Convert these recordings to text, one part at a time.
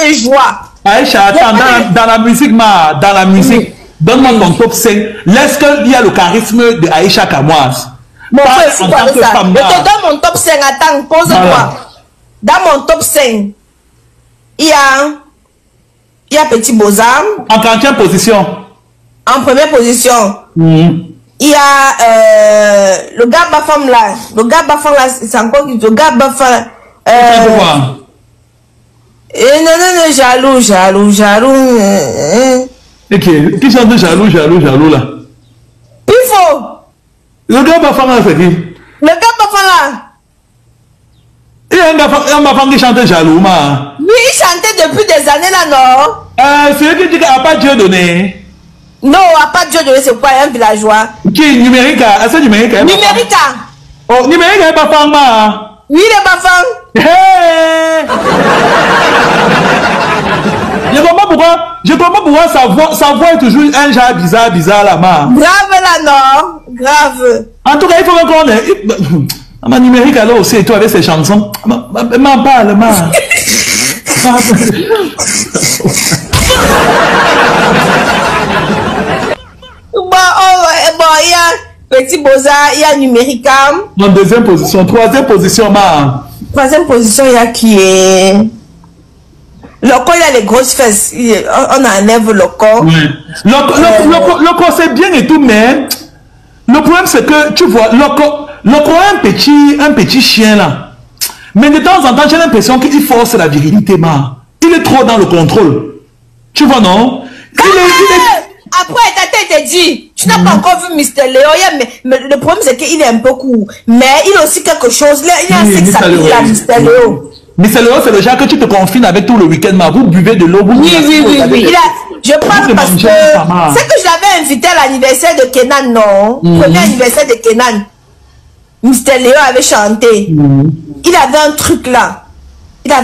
de joie. Aïcha, attends, dans la musique, dans la musique, donne-moi ton top 5. Est-ce qu'il y a le charisme de Aïcha Kamoise? Bon, c'est quoi ça? Je te donne mon top 5. Attends, pose-toi. Voilà. Dans mon top 5, il y a Petit Bozam. En 30e position. En première position. Il y a le gars Bafam là. Le gars Bafam là, c'est encore le gars Bafam. Non, jaloux. Ok, qui chante jaloux là? Pifo. Le gars Bafam là, c'est qui? Le gars Bafam là. Il y a un Bafam qui chante jaloux, ma. Oui, il chantait depuis des années là, non? C'est lui qui dit qu'il n'a pas Dieu donné. Non, à pas Dieu donné, c'est quoi, un villageois? Qui numérique? Est-ce numérique? Numérique. Oh, numérique est Bafam, ma. Oui, il est Bafam. Hey! Je comprends pourquoi sa voix est toujours un genre bizarre là, ma. Grave là, non? Grave. En tout cas, il faut qu'on ait. Ma numérique alors aussi, et toi avec ses chansons. M'en parle, ma. Bon, il y a Petit Boza, il y a Numéricam. En deuxième position, troisième position, ma. Troisième position, il y a qui est. Loco, il a les grosses fesses. On enlève Loco. Oui. Loco, c'est bien et tout, mais le problème, c'est que, tu vois, Loco a un petit chien là. Mais de temps en temps, j'ai l'impression qu'il force la virilité, ma. Il est trop dans le contrôle. Tu vois, non? Après, ta tête te dit, tu n'as pas encore vu Mr. Léo, mais le problème c'est qu'il est un peu court. Mais il a aussi quelque chose, il y a un sexe à Mr. Léo. Mr. Léo, c'est le genre que tu te confines avec tout le week-end, ma. Vous buvez de l'eau, vous Oui. Je parle parce que c'est que je l'avais invité à l'anniversaire de Kenan, non? Premier anniversaire de Kenan. Mr. Léo avait chanté. Il avait un truc là. Il a un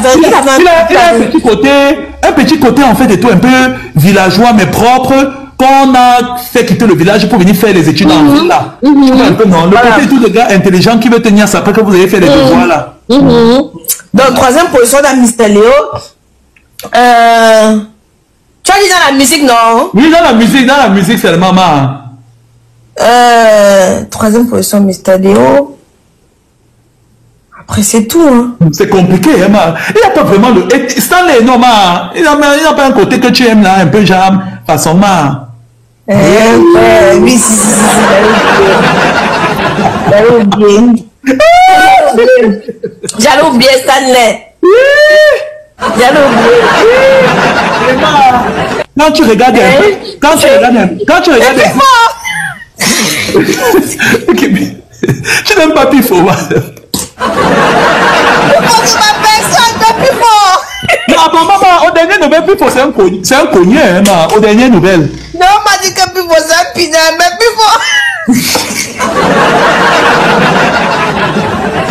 petit côté en fait et tout un peu villageois mais propre qu'on a fait quitter le village pour venir faire les études en ville là. Tu vois un peu non? Le côté tout le gars intelligent qui veut tenir ça après que vous avez fait les devoirs là. Donc troisième position dans Mr. Léo. Tu as dit dans la musique non? Oui, dans la musique c'est le maman. Troisième position Mr. Léo. Après, c'est tout, hein. C'est compliqué, hein, ma. Il n'y a pas vraiment le... Stanley, non, ma. Il n'a pas un côté que tu aimes, là, un peu genre, façon, ma. Oui, si. J'allais oublier Stanley. J'allais oublier. Quand tu regardes un peu... Quand tu regardes un peu... Tu n'aimes pas Pifo, ma. Maman, au dernier nouvelle, Pifo, c'est un cogné, hein, au dernier nouvelle. Non, on m'a dit que Pifo, c'est un pinard, mais Pifo.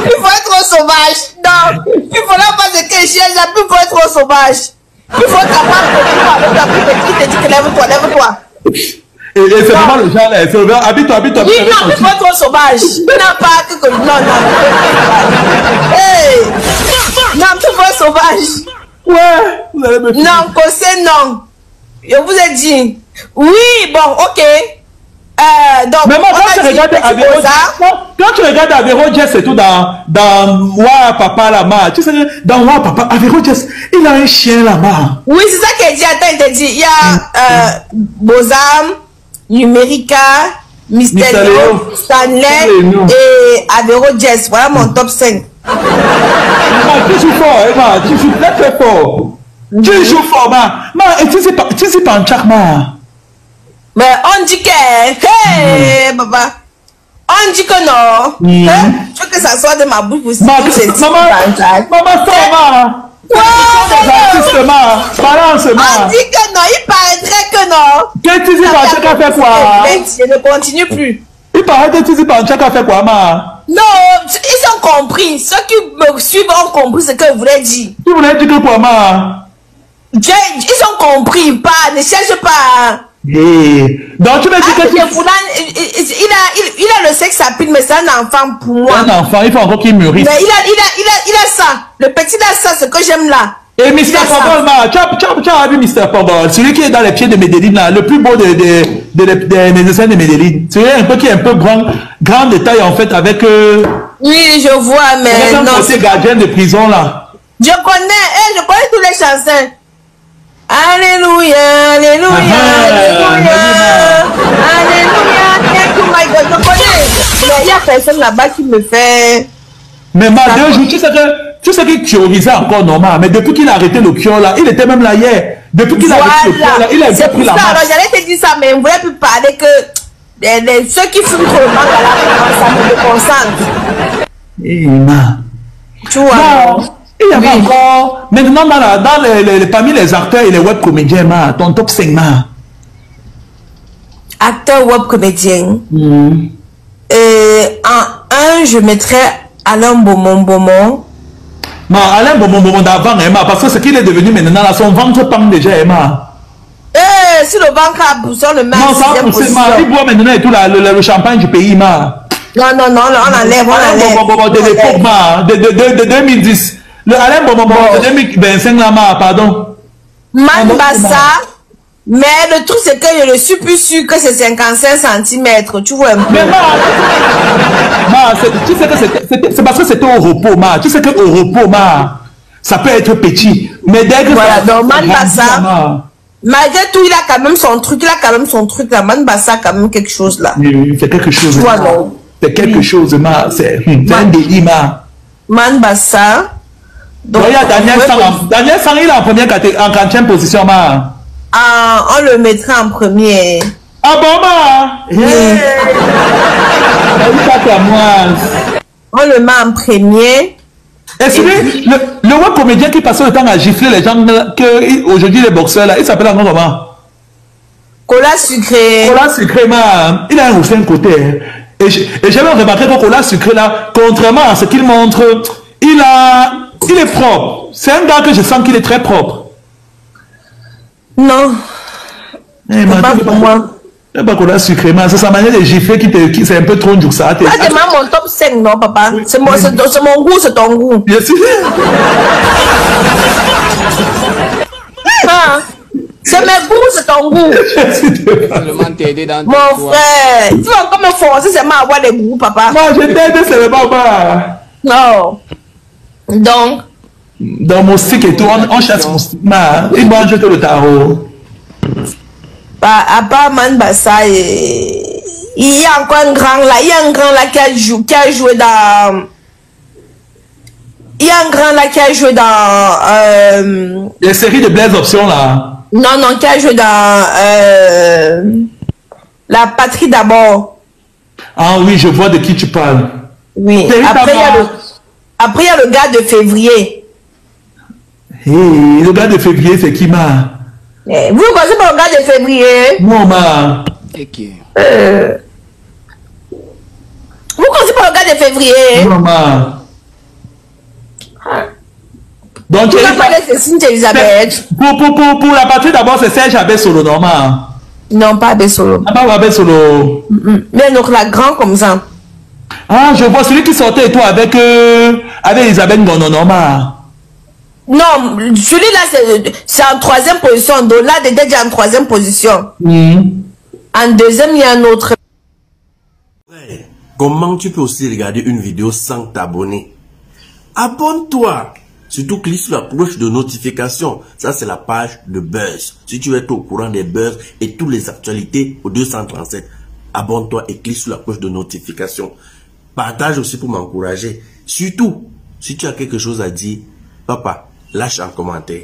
Il faut être trop sauvage. Non, il faut là pas de quel chien, il faut être trop sauvage. Il faut t'avoir avec ta petite qui te dit que lève-toi. Et c'est vraiment le genre là, c'est ouvert, habite-toi. Oui, non, il faut être trop sauvage. Non, pas que... Non. Hey! Non, il faut être sauvage. Ouais, vous allez me faire. Non, conseil, non. Je vous ai dit. Oui, bon, ok. Donc, mais moi, quand tu regardes Avéro Jess et tout dans Wa Papa là-bas, tu sais, dans Wa Papa, Avéro Jess, il a un chien là-bas. Oui, c'est ça qu'il dit. Attends, il te dit. Il y a Bozam, Numérica, Mr. Léo, Stanley et Avéro Jess. Voilà mon top 5. Tu joues fort, Emma. Tu joues très fort. Tu joues fort, ma. Et tu sais pas en tchak, ma. Mais on dit que, hey, papa, on dit que non. Je veux que ça soit de ma bouche aussi. Maman, ça va. Balance, ma. On dit que non, il paraîtrait que non. Que tu dis pas, tu as fait quoi? Je ne continue plus. Il paraît que tu dis pas, tu as fait quoi, ma? Non, ils ont compris. Ceux qui me suivent ont compris ce que je voulais dire. Tu voulais dire que quoi, ma? Ils ont compris, ne cherche pas. Donc tu veux dire que il a le sexe à pile, mais c'est un enfant pour moi. Un enfant, il faut encore qu'il mûrisse. Mais il a ça. Le petit a ça, ce que j'aime là. Et Mr. Pogol, tu as vu Mr. Pogol, celui qui est dans les pieds de Medellin, là, le plus beau des médecins de Medellin. Celui qui est un peu grand détail en fait avec... oui, je vois, mais non. C'est gardien de prison là. Je connais toutes les chansons. Alléluia, Alléluia, Alléluia, Alléluia, thank you my God. Je connais, mais il y a personne là-bas qui me fait... Mais ma deux jours, tu sais qu'il théorisait encore normal, mais depuis qu'il a arrêté le cure là, il était même là hier. Depuis qu'il a arrêté le cure là, il a pris la marche. Alors j'allais te dire ça, mais je ne voulais plus parler que ceux qui fument trop le mal là, ça me déconcentre. Tu vois. Il y a encore, maintenant parmi les acteurs et les web comédiens, ton top 5 Acteur web comédien. En 1, je mettrais Alain Beaumont. Alain Beaumont d'avant, parce que ce qu'il est devenu maintenant, là, son ventre pend déjà, si le ventre a poussé, on le met non, ça a poussé, il boit maintenant et tout le champagne du pays, Non, on enlève. De l'époque, de 2010. Le Alain Beaumont de 2025, là, pardon. Bassa. Mais le truc, c'est que je ne suis plus sûr que c'est 55 cm. Tu vois un peu. Mais tu sais que c'est parce que c'était au repos, tu sais qu'au repos, ça peut être petit. Mais dès que voilà, donc Bassa, malgré tout, il a quand même son truc. Là, Bassa a quand même quelque chose là. Oui, c'est quelque chose. C'est quelque chose, c'est un délit, Bassa. Donc, il y a Daniel Sang, il est en première catégorie, en 40e position, on le mettra en premier. Ah bon, on le met en premier. Et celui, le web comédien qui passait le temps à gifler les gens, aujourd'hui les boxeurs là, il s'appelle encore comment? Cola Sucré. Cola Sucré, il a un aussi un côté. Et j'ai même remarqué que Cola Sucré là, contrairement à ce qu'il montre, il est propre. C'est un gars que je sens qu'il est très propre. Non. Pas pour moi. Pas Cola Sucré, c'est sa manière de gifler qui c'est un peu trop dur ça. C'est mon top 5, non, papa? Oui. C'est mon goût, c'est ton goût. Bien sûr. C'est mes goûts, c'est ton goût. Mon frère, tu vas encore me forcer seulement à avoir des goûts, papa. Moi, je t'aide, c'est le papa. Non. Donc. Dans mon stick et tout, on chasse mon stick. Il mange tout le tarot. À part Bassa, il y a encore un grand là. Il y a un grand là qui a joué dans. Il y a un grand là qui a joué dans. Les séries de Blaise Option là. Non, qui a joué dans. La Patrie d'abord. Ah oui, je vois de qui tu parles. Oui. Après, il y a le gars de février. Hey, le gars de février, c'est qui, Vous connaissez pas le gars de février? Non, Vous connaissez pas le gars de février? Non, Donc, tu vas parler de Cynthia Elisabeth. Pour la partie d'abord, c'est Serge Abessolo, normal. Non, pas Abessolo. Ah, pas Abessolo. Mais donc, la grande comme ça. Ah, je vois celui qui sortait et tout avec Elisabeth Ngono, normal. Non, celui-là, c'est en 3e position. Donc là, déjà en 3e position. En 2e, il y a un autre. Comment tu peux aussi regarder une vidéo sans t'abonner? Abonne-toi. Surtout clique sur la cloche de notification. Ça, c'est la page de Buzz. Si tu veux être au courant des buzz et toutes les actualités au 237, abonne-toi et clique sur la cloche de notification. Partage aussi pour m'encourager. Surtout, si tu as quelque chose à dire, papa, lâche un commentaire.